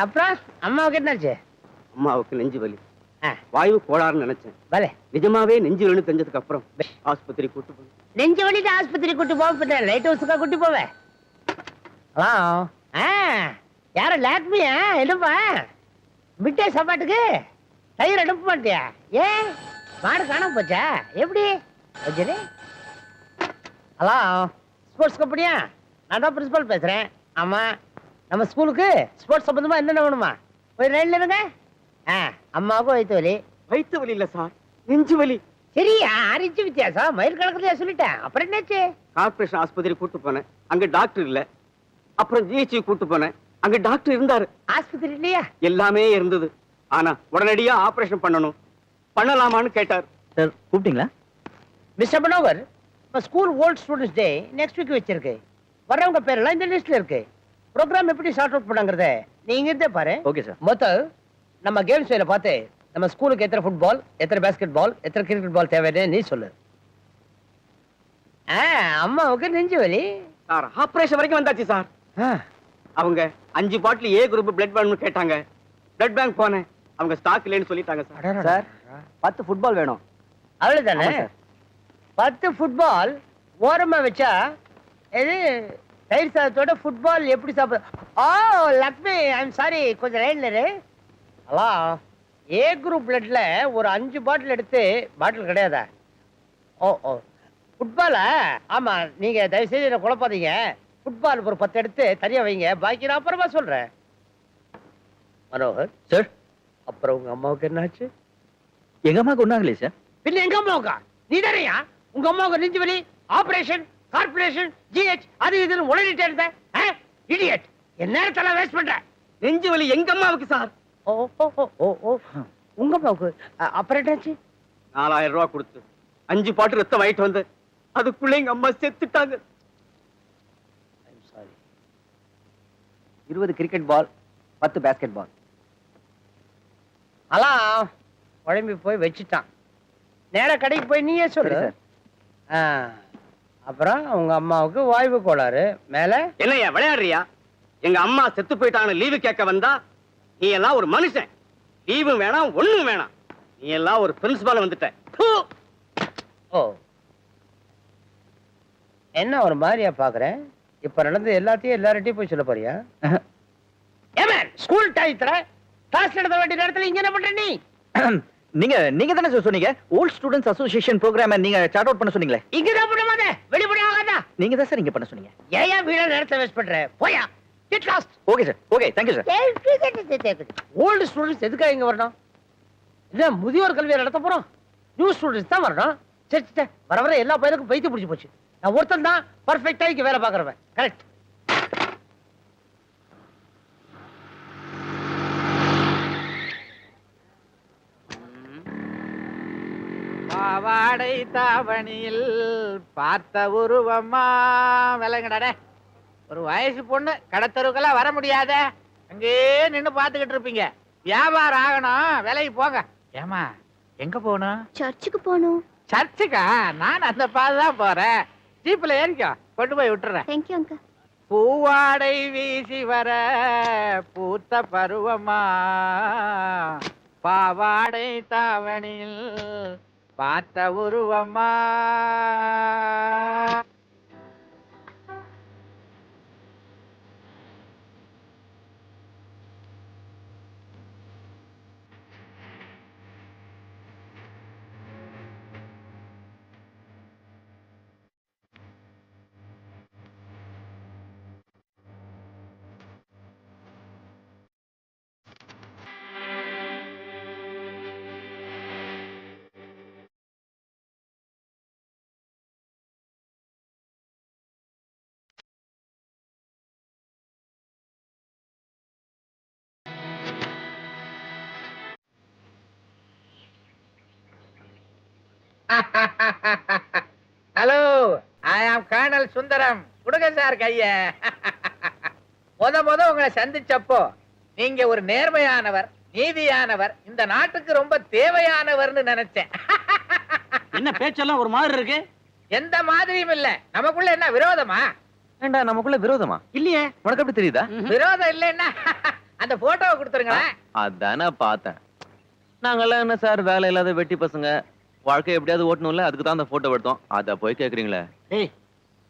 அப்புறம் அம்மாவுக்கு என்னாச்சு? அம்மாவுக்கு நெஞ்சு வலி, வாயு கோளாறுன்னு நினைச்சேன். பலே நிஜமாவே நெஞ்சு வலி தெரிஞ்சதுக்கு அப்புறம் ஆஸ்பத்திரி கூட்டு போனேன். நெஞ்சு வலிட்டு ஆஸ்பத்திரி கூட்டு போக லைட் ஹவுஸுக்கா கூட்டு போவேன். ஹலோ, யார லாக்மியா? என்னப்பா விட்டே சாப்பாட்டுக்கு தயிர் அனுப்ப மாட்டியா? ஏன் மாடு காணாம போச்சா? எப்படி? ஹலோ, ஸ்போர்ட்ஸ் கம்பெனியா? நான் தான் பிரின்சிபல் பேசுறேன். ஆமா, நம்ம ஸ்கூலுக்கு ஸ்போர்ட்ஸ் சம்பந்தமா என்னென்ன வேணுமா? ஒரு ரயில்ல இருங்க. அம்மாவுக்கும் வயிற்று வலி. வயிற்று வலி இல்ல சார், நெஞ்சு வலி. சரியா, 6 இன்ச்சு வித்தியாசம். மயில் கணக்குலயா சொல்லிட்டேன். அப்புறம் என்னாச்சு? கார்பரேஷன் ஆஸ்பத்திரி கூட்டு போனேன், அங்க டாக்டர் இல்ல. அப்புறம் ஜிஹெச் கூட்டு போனேன், அங்க டாக்டர் இருந்தாரு. ஆஸ்பத்திரி இல்லையா? எல்லாமே இருந்தது. ஆனா உடனடியா ஆபரேஷன் பண்ணணும். பண்ணலாமான்னு கேட்டார். சார் கூப்பிட்டீங்களா? Mister Manohar, school volt students day next week வச்சிருக்கு. வரவங்க பேரெல்லாம் இந்த லிஸ்ட்ல இருக்கு. ப்ரோக்ராம் எப்படி சார்ட் அவுட் பண்ணாங்கறத நீங்க இருந்தே பாரு. Okay sir. மொத்தம் நம்ம கேம்ஸ் வேலை பார்த்து நம்ம ஸ்கூலுக்கு எத்தனை ஃபுட்பால், எத்தனை பாஸ்கெட் பால், எத்தனை கிரிக்கெட் பால் தேவைன்னு நீ சொல்லு. அம்மாவுக்கு நெஞ்சு வலி சார். ஆபரேஷன் வரைக்கும் வந்தாச்சு சார். அவங்க 5 பாட்டில் ஏ குரூப் பிளட் வேணும்னு கேட்டாங்க. பிளட் பேங்க் போனேன், அவங்க ஸ்டாக் இல்லைன்னு சொல்லிட்டாங்க சார். சார் 10 ஃபுட்பால் வேணும். அவ்வளவுதானே? 10 ஃபுட்பால் ஓரமா வச்சா இது தயிர் சாதத்தோட ஃபுட்பால் எப்படி சாப்பிட? லக்ஷ்மி, ஐம் சாரி, கொஞ்சம் லைன்ல இரு. ஹலோ, ஏ குரூப் பிளட்ல ஒரு 5 பாட்டில் எடுத்து, பாட்டில் கிடையாதா? ஓ ஃபுட்பாலா? ஆமா, நீங்க தயவு செய்து என்ன குழப்பாதீங்க. ஃபுட்பால் ஒரு 10 எடுத்து தனியா வைங்க, பாக்கி நான் அப்புறமா சொல்றேன். மனோகர் சார், அப்புறம் உங்க அம்மாவுக்கு என்னாச்சு? எங்க அம்மாவுக்கு ஒண்ணாங்களே சார். பின்ன எங்க அம்மாவுக்கா? நீ தானையா உங்க அம்மாவுக்கு நெஞ்சு வலி, ஆபரேஷன், கார்பரேஷன், ஜிஹெச் அது இதுன்னு உடனிட்டே இருந்த இடியட். என் நேரத்தெல்லாம் வேஸ்ட் பண்ற. நெஞ்சு வலி எங்க அம்மாவுக்கு சார். ஓ உங்க அம்மாவுக்கு அப்புறம் என்னாச்சு? 4000 ரூபாய் கொடுத்து 5 பாட்டு ரத்தம் வாங்கிட்டு வந்து அதுக்குள்ள எங்க அம்மா செத்துட்டாங்க. 20 கிரிக்கெட் பால், 10 பாஸ்கெட் பால். அலாம் குழம்பி போய் வச்சுட்டான். நேரா கடைக்கு போய் நீயே சொல்லு. அப்புறம் உங்க அம்மாவுக்கு வாய்வு கோளாறு. மேல என்னையா விளையாடுறியா? எங்க அம்மா செத்து போயிட்டாங்கன்னு லீவு கேட்க வந்தா நீ எல்லாம் ஒரு மனுஷன். லீவு வேணாம், ஒண்ணும் வேணாம். நீ எல்லாம் ஒரு பிரின்சிபால் வந்துட்ட. ஓ, என்ன ஒரு மாதிரியா பாக்குறேன்? இப்ப நடந்து எல்லாத்தையும் எல்லார்ட்டையும் போய் சொல்ல போறியா? ஏமன், ஸ்கூல் டைத்துல கிளாஸ் நடத்த வேண்டிய நேரத்துல இங்க என்ன பண்ற நீ? நீங்க தானே சார் சொன்னீங்க ஓல்ட் ஸ்டூடண்ட்ஸ் அசோசியேஷன் ப்ரோகிராம் நீங்க சார்ட் அவுட் பண்ண சொன்னீங்களே. இங்க தான் பண்ண மாட்டே, வெளிப்பட ஆகாதா? நீங்க தான் சார் இங்க பண்ண சொன்னீங்க. ஏன் வீணா நேரத்தை வேஸ்ட் பண்ற? போயா, get lost. Okay sir, okay, thank you sir. Old students எதுக்காக இங்க வரணும்? இல்ல முதியோர் கல்வியை நடத்த போறோம். நியூ ஸ்டூடண்ட்ஸ் தான் வரணும். சரி, வர வர எல்லா பையனுக்கும் பைத்தியம் பிடிச்சு போச்சு. நான் ஒருத்தன் தான் பர்ஃபெக்ட்டா இங்க வேலை பாக்குறவன். கரெக்ட். பாவாடை தாவணியில் பார்த்த உருவமா விலங்கடா. ஒரு வயசு பொண்ணு கடத்தருக்கெல்லாம் வர முடியாத, அங்கே நின்னு பாத்துக்கிட்டு இருப்பீங்க. வியாபாரம் ஆகணும், விலைக்கு போங்க. ஏமா எங்க போகணும்? சர்ச்சுக்கு போகணும். சர்ச்சுக்கா? நான் அந்த பாதுதான் போறேன். ஜீப்ல ஏறிக்கோ, கொண்டு போய் விட்டுறேன். Thank you uncle. பூவாடை வீசி வர பூத்த பருவமா, பாவாடை தாவணியில் பார்த்த உருவமா. ஹலோ, ஐ ஆம் கர்னல் சுந்தரம். கொடுங்க சார் கைய. முத உங்களை சந்திச்சப்போ நீங்க ஒரு நேர்மையானவர், நீதியானவர், இந்த நாட்டுக்கு ரொம்ப தேவையானவர்னு நினைச்சேன். என்ன பேச்செல்லாம் ஒரு மாதிரி இருக்கு? எந்த மாதிரியும் இல்ல. நமக்குள்ள என்ன விரோதமா? ஏண்டா நமக்குள்ள விரோதமா? இல்லையே. உனக்கு எப்படி தெரியுதா? விரோதம் இல்லைன்னா அந்த போட்டோவை கொடுத்துருங்களேன். அதானே பார்த்தேன். நாங்கெல்லாம் என்ன சார் வேலை இல்லாத வெட்டி பசங்க, வாழ்க்கை எப்படியாவது ஓட்டணும்ல, அதுக்கு தான் அந்த போட்டோ எடுத்தோம். அத போய் கேக்குறீங்களே. ஏய்,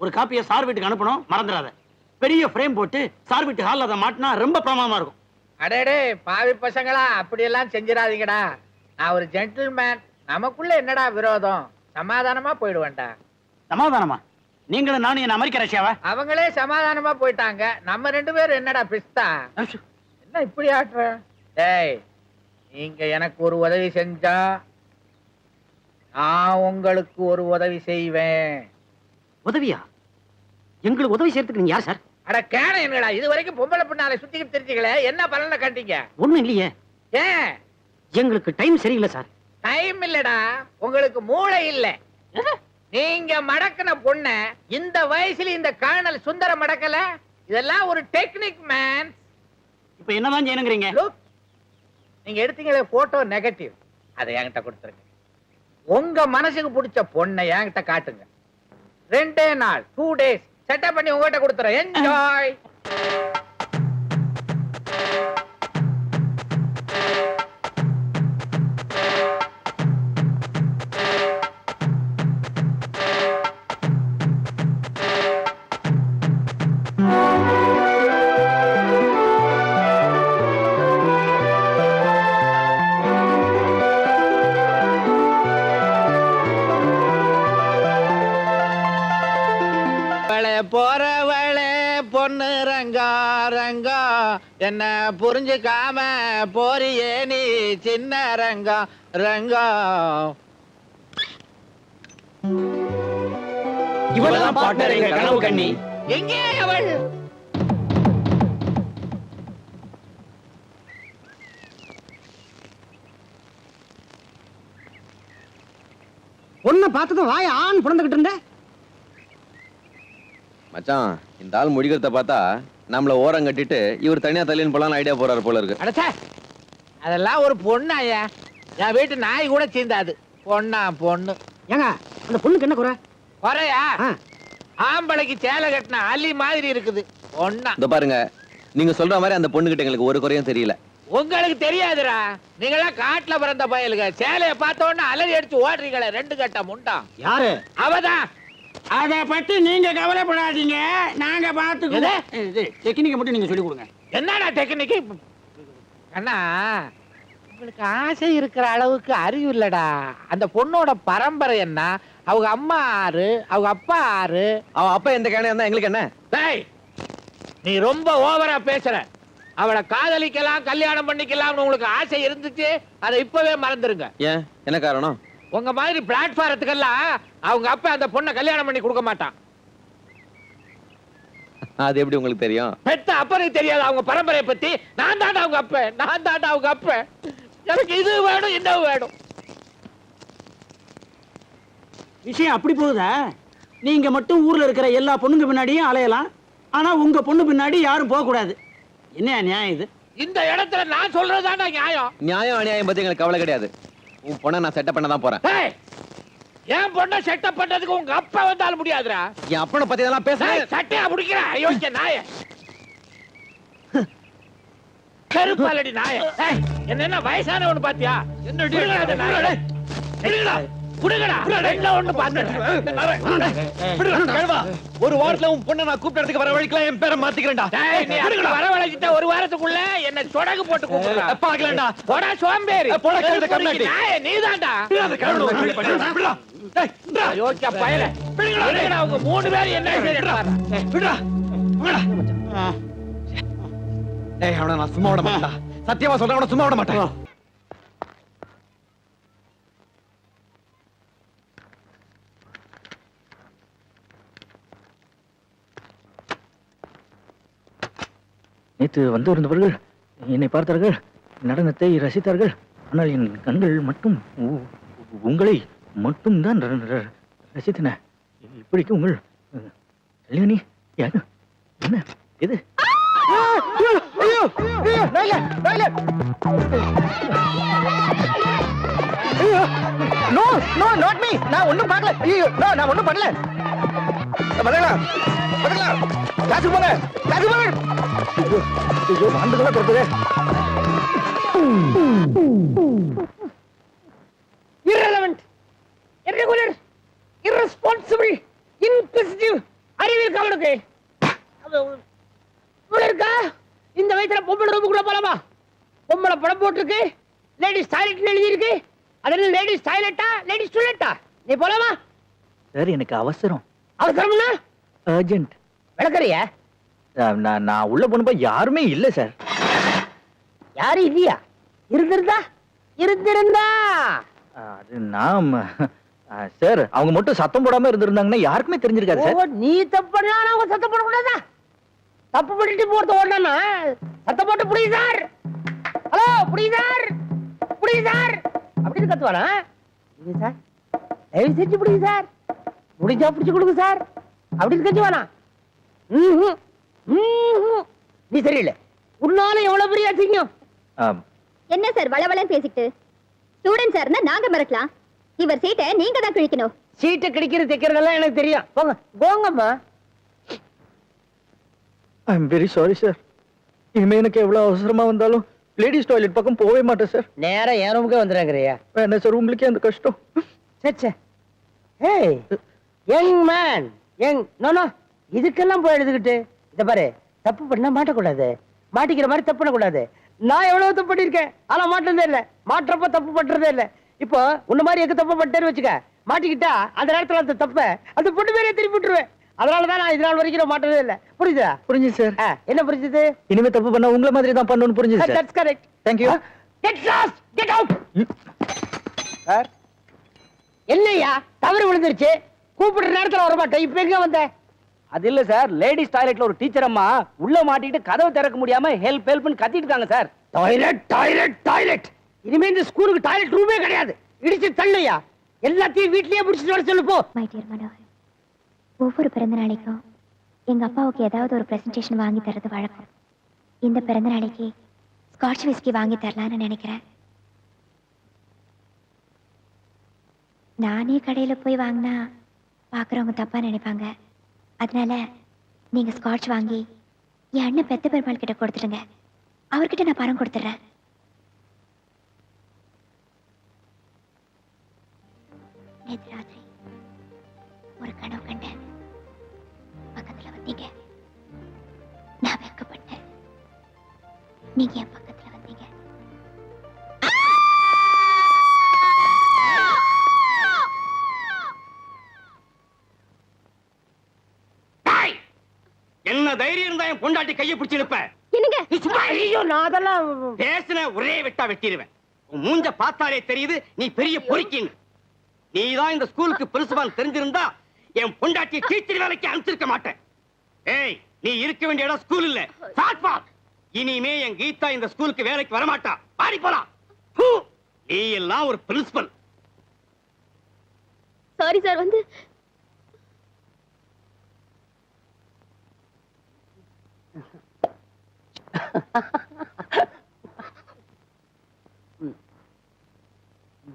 ஒரு காப்பியை சார் வீட்டுக்கு அனுப்பணும், மறந்துடாத. பெரிய ஃப்ரேம் போட்டு சார் வீட்டு ஹால்ல அதை மாட்டினா ரொம்ப பிரமாதமா இருக்கும். அடேடே பாவி பசங்களா, அப்படியெல்லாம் செஞ்சிடாதீங்கடா. நான் ஒரு ஜென்டில்மேன். நமக்குள்ள என்னடா விரோதம்? சமாதானமா போயிடுவேன்டா. சமாதானமா? நீங்களும் நானும் என்ன அமெரிக்க ரஷ்யாவா? அவங்களே சமாதானமா போயிட்டாங்க, நம்ம 2 பேரும் என்னடா பிஸ்தா? என்ன இப்படி ஆட்டுற? டேய், நீங்க எனக்கு ஒரு உதவி செஞ்சா நான் உங்களுக்கு ஒரு உதவி செய்வேன். உதவியா? எங்களுக்கு உதவி செய்யறதுக்கு நீங்க யார் சார்? அட கேன என்னடா, இது வரைக்கும் பொம்பளை பின்னால சுத்திக்கிட்டு தெரிஞ்சுக்கல, என்ன பலனை கண்டீங்க? ஒண்ணும் இல்லையே. ஏன்? எங்களுக்கு டைம் சரியில்லை சார். டைம் இல்லடா, உங்களுக்கு மூளை இல்ல. நீங்க மடக்கின பொண்ண இந்த வயசுல இந்த கர்னல் சுந்தரம் மடக்கல. இதெல்லாம் ஒரு டெக்னிக் மேன். இப்ப என்னதான் செய்யணுங்கிறீங்க? லுக், நீங்க எடுத்தீங்களே போட்டோ நெகட்டிவ், அதை என்கிட்ட கொடுத்துருங்க. உங்க மனசுக்கு பிடிச்ச பொண்ணை என்கிட்ட காட்டுங்க. 2 நாள் 2 days செட்டப் பண்ணி உங்ககிட்ட கொடுத்துறேன். என்ஜாய். போறவளே பொண்ணு ரங்கா ரங்கா, என்ன புரிஞ்சுக்காம போறியே நீ சின்ன ரங்கா ரங்கா. இவளதான் பார்ட்னர் எங்க கனவு கண்ணி. எங்கே அவள்? பொண்ணை பார்த்ததும் வாய ஆண் புலந்துகிட்டு இருந்த மச்சான், இந்த ஆள் முடிக்கிறத பார்த்தா நம்மள ஓரம் கட்டிட்டு இவர் தனியா தள்ளின்னு போலான்னு ஐடியா போறாரு போல இருக்கு. அடச்சே, அதெல்லாம் ஒரு பொண்ணு ஐயா. என் வீட்டு நாய் கூட சீந்தாது. பொண்ணா பொண்ணு? ஏங்க, அந்த பொண்ணுக்கு என்ன குறை? குறையா? ஆம்பளைக்கு சேலை கட்டின அலி மாதிரி இருக்குது. பொண்ணா? இந்த பாருங்க, நீங்க சொல்ற மாதிரி அந்த பொண்ணுகிட்ட எங்களுக்கு ஒரு குறையும் தெரியல. உங்களுக்கு தெரியாதுடா, நீங்களாம் காட்டுல பிறந்த பயலுங்க. சேலைய பார்த்த உடனே அலறி அடிச்சு ஓடுறீங்களே 2 கட்ட முண்டா. யாரு? அவதான். அத பத்தி நீங்க கவலைப்படாதீங்க, நாங்க பாத்துக்குவோம். டெக்னிக்கை மட்டும் நீங்க சொல்லி கொடுங்க. என்னடா டெக்னிக்கு? அண்ணா, உங்களுக்கு ஆசை இருக்கிற அளவுக்கு அறிவு இல்லடா. அந்த பொண்ணோட பரம்பரை என்ன? அவங்க அம்மா ஆறு, அவங்க அப்பா ஆறு. அவன் அப்பா எந்த கேனையா இருந்தா எங்களுக்கு என்ன? டேய், நீ ரொம்ப ஓவரா பேசுற. அவளை காதலிக்கலாம், கல்யாணம் பண்ணிக்கலாம்னு உங்களுக்கு ஆசை இருந்துச்சு, அதை இப்பவே மறந்துருங்க. ஏன், என்ன காரணம்? உங்க மாதிரி பிளாட்ஃபாரத்துக்கெல்லாம் அவங்க அப்பா அந்த பொண்ணை கல்யாணம் பண்ணி கொடுக்க மாட்டான். அது எப்படி உங்களுக்கு தெரியும்? பெத்த அப்பனுக்கு தெரியாது அவங்க பரம்பரையை பத்தி. நான் தாண்டா அவங்க அப்ப, நான் தாண்டா அவங்க அப்ப. எனக்கு இது வேணும், இந்த வேணும். விஷயம் அப்படி போகுதா? நீங்க மட்டும் ஊர்ல இருக்கிற எல்லா பொண்ணுங்க பின்னாடியும் அலையலாம், ஆனா உங்க பொண்ணு பின்னாடி யாரும் போக கூடாது. என்ன நியாயம் இது? இந்த இடத்துல நான் சொல்றதுதான்டா நியாயம். நியாயம் அநியாயம் பத்தி எங்களுக்கு கவலை கிடையாது. உன் பொண்ணை நான் செட்டப் பண்ண தான் போறேன். ஏய், என் பொண்ணை செட்டப் பண்றதுக்கு உங்க அப்பா வந்தாலும் முடியாதுடா. என் அப்பனை பத்தி இதெல்லாம் பேச சட்டையா பிடிக்கிற அயோக்கிய நாய. கருப்பாலடி நாய. ஏய், என்ன வயசானவனு பாத்தியா? புடுங்கடா அந்த நாயை. புடுங்கடா, புடுங்கடா. ரெண்டுல ஒண்ணு பாத்துறேன். ஒரு வாரத்துல உன் பொண்ணை நான் கூப்பிடறதுக்கு வர வழிக்கலாம் என் பேரை மாத்திக்கிறேன்டா. டேய், நீ அப்படி வரவழைச்சிட்ட ஒரு வாரத்துக்குள்ள என்ன சொடகு போட்டு கூப்பிடுறா. பாக்கலடா. போடா சோம்பேறி. போடா கழுதை கம்னாட்டி. நாய, நீதான்டா. அயோக்கிய பயலே. பிடிங்கடா, அவங்க 3 பேரும் என்ன செய்யறாங்க? ஏய், அவனை நான் சும்மா விட மாட்டேன்டா. சத்தியமா சொல்றேன், அவனை சும்மா விட மாட்டேன். நேற்று வந்திருந்தவர்கள் என்னை பார்த்தார்கள், நடனத்தை ரசித்தார்கள். ஆனால் என் கண்கள் மட்டும் உங்களை மட்டும் தான் ரசித்தன. இப்படிக்கு உங்கள் கல்யாணி யாரு? என்ன இது? No no not me. நான் ஒண்ணும் பார்க்கல. ஐயோ, நான் ஒண்ணும் பண்ணல. வரலா வரலா காசு போங்க காசு போங்க ஐயோ ஐயோ மாண்டுகளா தொடுதே irrelevant, irregular, irresponsible, inquisitive, அறிவில் கவனுக்கு இருக்கா? இந்த வயசுல பொம்பளை ரூமுக்குள்ள போலாமா? பொம்பளை படம் போட்டிருக்கு, லேடிஸ் டாய்லெட் எழுதி இருக்கு. அதனால லேடிஸ் டாய்லெட்டா லேடிஸ் டாய்லெட்டா? நீ போலாமா? சார் எனக்கு அவசரம் அவசரம்னா அர்ஜென்ட். விளக்கறியா? நான் உள்ள போனப்ப யாருமே இல்ல சார். யாரும் இல்லையா? இருந்திருந்தா இருந்திருந்தா அது நான் சார் அவங்க மட்டும் சத்தம் போடாம இருந்திருந்தாங்கன்னா யாருக்குமே தெரிஞ்சிருக்காது சார். நீ தப்பு பண்ணா அவங்க சத்தம் போடக்கூடாதா? தப்பு பண்ணிட்டு போறது ஓடனா சத்தம் போட்டு புடி சார், ஹலோ புடி சார், புடி சார் அப்படின்னு கத்துவானா? இது சார் தயவு செஞ்சு புடி சார், முடிஞ்சா பிடிச்சு கொடுங்க சார் அப்படின்னு கத்துவானா? நீ சரியில்லை. உன்னால எவ்வளவு பெரிய அசிங்கம். என்ன சார் வளவளன்னு பேசிக்கிட்டு? ஸ்டூடெண்ட் சார்னா நாங்க மிரட்டலாம், இவர் சீட்டை நீங்க தான் கிழிக்கணும். சீட்டை கிடைக்கிறது தைக்கிறதெல்லாம் எனக்கு தெரியும். போங்க போங்கம்மா. I am very sorry sir. இனிமே எனக்கு எவ்வளவு அவசரமா வந்தாலும் லேடிஸ் டாய்லெட் பக்கம் போவே மாட்டேன் சார். நேரா என் ரூமுக்கே வந்துடுறேங்கிறியா? என்ன சார் உங்களுக்கே அந்த கஷ்டம்? சே ஏய் young man, young no no, இதுக்கெல்லாம் போய் எழுதுகிட்டு இத பாரு, தப்பு பண்ணா மாட்டக்கூடாது, மாட்டிக்கிற மாதிரி தப்பு பண்ணக்கூடாது. நான் எவ்வளவு தப்பு பண்ணிருக்கேன், ஆனா மாட்டதே இல்ல, மாற்றப்ப தப்பு பண்றதே இல்ல. இப்போ உன்ன மாதிரி எங்க தப்பு பண்ணிட்டேன்னு வச்சுக்க, மாட்டிக்கிட்டா அந்த நேரத்துல அந்த தப்ப அந்த பொண்ணு மேலே திருப்பி விட்டுருவேன். அதனாலதான் நான் இது நாள் வரைக்கும் மாட்டதே இல்ல. புரியுதா? புரிஞ்சுது சார். என்ன புரிஞ்சுது? இனிமே தப்பு பண்ணா உங்களை மாதிரி தான் பண்ணணும்னு புரிஞ்சுது sir. That's correct. Thank you. Get lost, get out. Sir என்னையா தவறு விழுந்துருச்சு, கூப்பிடுற நேரத்துல வர மாட்டேன், இப்ப எங்க வந்த? அது இல்ல சார், லேடிஸ் டாய்லெட்ல ஒரு டீச்சர் அம்மா உள்ள மாட்டிட்டு கதவை திறக்க முடியாம ஹெல்ப் ஹெல்ப்னு கத்திட்டு இருக்காங்க சார். டாய்லெட் டாய்லெட் டாய்லெட், இனிமே இந்த ஸ்கூலுக்கு டாய்லெட் ரூமே கிடையாது. இடிச்சு தள்ளையா, எல்லாத்தையும் வீட்லயே முடிச்சுட்டு வர சொல்லு போ. மை டியர் மனோகர், ஒவ்வொரு பிறந்த நாளைக்கும் எங்க அப்பாவுக்கு ஏதாவது ஒரு பிரசன்டேஷன் வாங்கி தரது வழக்கம். இந்த பிறந்த நாளைக்கு ஸ்காட்ச் விஸ்கி வாங்கி தரலான்னு நினைக்கிறேன். நானே கடையில போய் வாங்கினா பாக்குறவங்க தப்பா நினைப்பாங்க. அதனால நீங்க ஸ்காட்ச் வாங்கி என் அண்ணன் பெத்த பெருமாள் கிட்ட கொடுத்துடுங்க, அவர்கிட்ட நான் பணம் கொடுத்துட்றேன். நேற்று ராத்திரி ஒரு கனவு கண்டேன், பக்கத்துல வந்தீங்க, நான் வெட்கப்பட்டேன், நீங்க என் பக்கத்துல வந்தீங்க. என்ன தைரியம் இருந்தா என் பொண்டாட்டி கையை பிடிச்சு நிப்ப? என்னங்க? ஐயோ நான் அதெல்லாம் பேசுன ஒரே வெட்டா வெட்டிடுவேன். உன் மூஞ்ச பார்த்தாலே தெரியுது நீ பெரிய பொறுக்கின்னு. நீதான் இந்த ஸ்கூலுக்கு பிரின்சிபால் தெரிஞ்சிருந்தா என் பொண்டாட்டி டீச்சர் வேலைக்கு அனுப்பிச்சிருக்க மாட்டேன். ஏய், நீ இருக்க வேண்டிய இடம் ஸ்கூல் இல்ல, சாட்பாக். இனிமே என் கீதா இந்த ஸ்கூலுக்கு வேலைக்கு வரமாட்டா. பாடி போலாம். நீ எல்லாம் ஒரு பிரின்சிபல். Sorry sir. வந்து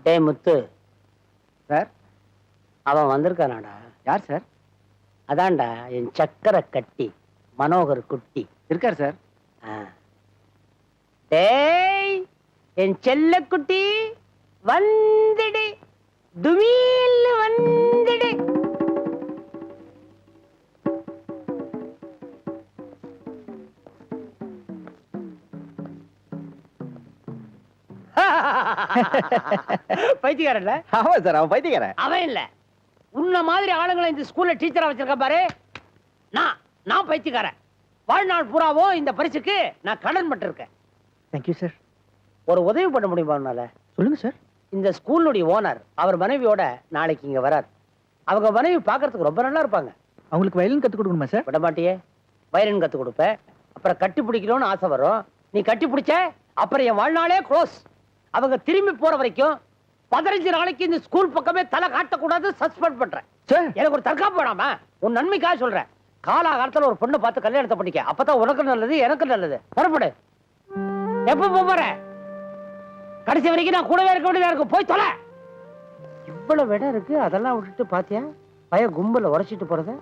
டே முத்து சார், அவன் வந்திருக்கானாடா? யார் சார்? அதான்டா என் சக்கரை கட்டி மனோகர் குட்டி இருக்கார் சார். டேய் என் செல்ல குட்டி வந்துடு, துமீல் வந்துடு. பைத்தியக்காரன்ல? ஆமா சார், அவன் பைத்தியக்காரன். அவன் இல்ல, உன்ன மாதிரி ஆளுங்களை இந்த ஸ்கூல்ல டீச்சரா வச்சிருக்க பாரு. நான் பைத்தியக்காரன். வாழ்நாள் பூராவோ இந்த பரிசுக்கு நான் கடன் பட்டிருக்கேன். Thank you sir. ஒரு உதவி பண்ண முடியுமா உன்னால? சொல்லுங்க சார். இந்த ஸ்கூலுடைய ஓனர் அவர் மனைவியோட நாளைக்கு இங்க வரார். அவங்க மனைவி பாக்குறதுக்கு ரொம்ப நல்லா இருப்பாங்க. அவங்களுக்கு வயலின் கத்து கொடுக்கணுமா சார்? விட மாட்டியே. வயலின் கத்து கொடுப்ப, அப்புறம் கட்டி பிடிக்கணும்னு ஆசை வரும். நீ கட்டி பிடிச்ச அப்புறம் என் வாழ்நாளே க்ளோஸ். அவங்க திரும்பி போற வரைக்கும் 15 நாளைக்கு இந்த ஸ்கூல் பக்கமே தலை காட்டக்கூடாது, சஸ்பெண்ட் பண்றேன். எனக்கு ஒரு தற்காப்பு வேணாமா? உன் நன்மைக்காக சொல்றேன். காலாகாலத்துல ஒரு பொண்ணு பார்த்து கல்யாணத்தை பண்ணிக்க, அப்பதான் உனக்கு நல்லது எனக்கு நல்லது. புறப்படு. எப்ப போற? கடைசி வரைக்கும் நான் கூடவே இருக்க வேண்டியதா இருக்கு. போய் தொலை. இவ்வளவு இடம் இருக்கு, அதெல்லாம் விட்டுட்டு பாத்தியா பய கும்பல உரைச்சிட்டு போறத.